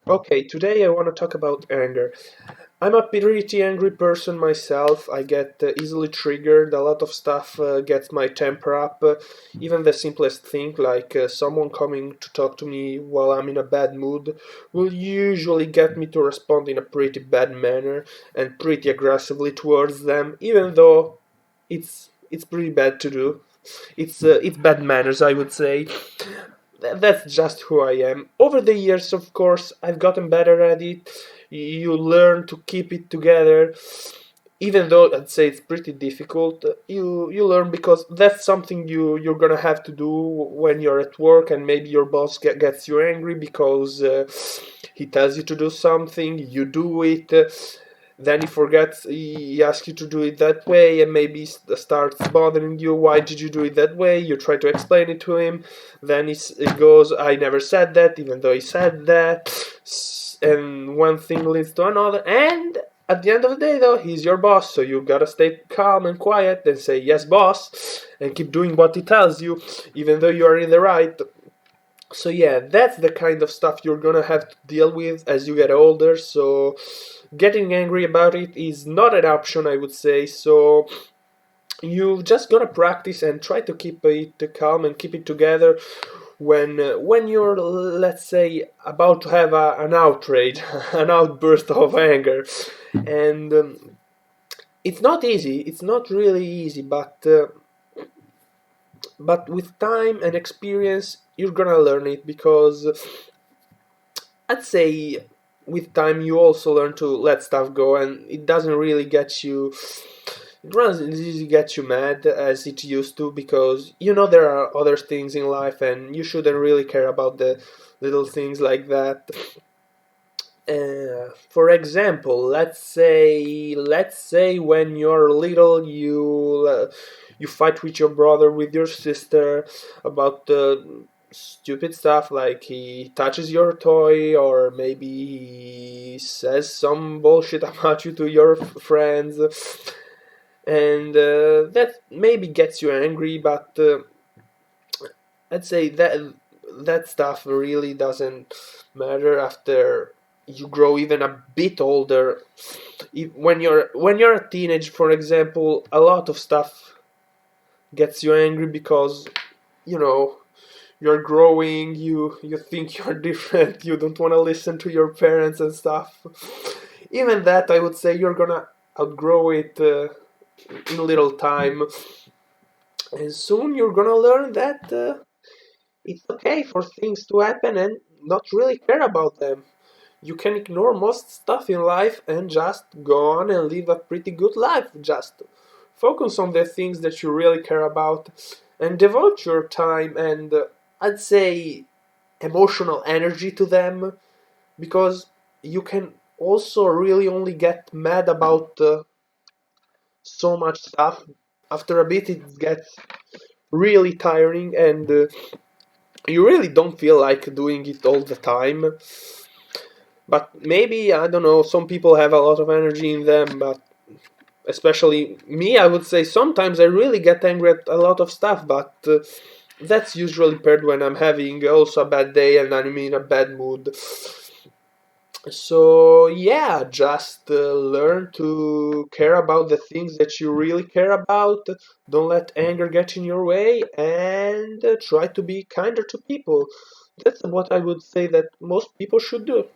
Okay, today I want to talk about anger. I'm a pretty angry person myself. I get easily triggered. A lot of stuff gets my temper up. Even the simplest thing, like someone coming to talk to me while I'm in a bad mood, will usually get me to respond in a pretty bad manner and pretty aggressively towards them, even though it's pretty bad to do. It's bad manners, I would say. That's just who I am. Over the years, of course, I've gotten better at it. You learn to keep it together, even though I'd say it's pretty difficult. You learn because that's something you're gonna have to do when you're at work, and maybe your boss gets you angry because he tells you to do something, you do it. Then he forgets, he asks you to do it that way, and maybe starts bothering you. Why did you do it that way? You try to explain it to him. Then he goes, I never said that, even though he said that. And one thing leads to another. And at the end of the day, though, he's your boss, so you gotta stay calm and quiet and say, yes, boss, and keep doing what he tells you, even though you are in the right. So yeah, that's the kind of stuff you're gonna have to deal with as you get older. So getting angry about it is not an option, I would say. So you just gotta practice and try to keep it calm and keep it together when you're, let's say, about to have an outrage, an outburst of anger. And it's not easy. It's not really easy, but with time and experience, you're gonna learn it because I'd say with time you also learn to let stuff go, and it doesn't really get you. It doesn't really get you mad as it used to because you know there are other things in life, and you shouldn't really care about the little things like that. For example, let's say when you're little, you fight with your brother, with your sister about stupid stuff like he touches your toy, or maybe he says some bullshit about you to your friends, and that maybe gets you angry. But I'd say that stuff really doesn't matter after you grow even a bit older. When you're a teenage, for example, a lot of stuff gets you angry because you know you're growing, you think you're different, you don't want to listen to your parents and stuff. Even that, I would say you're gonna outgrow it in little time, and soon you're gonna learn that it's okay for things to happen and not really care about them. You can ignore most stuff in life and just go on and live a pretty good life. Just focus on the things that you really care about and devote your time and, I'd say, emotional energy to them, because you can also really only get mad about so much stuff. After a bit, it gets really tiring, and you really don't feel like doing it all the time. But maybe, I don't know, some people have a lot of energy in them, but especially me, I would say sometimes I really get angry at a lot of stuff, but that's usually paired when I'm having also a bad day and I'm in a bad mood. So yeah, just learn to care about the things that you really care about. Don't let anger get in your way, and try to be kinder to people. That's what I would say that most people should do.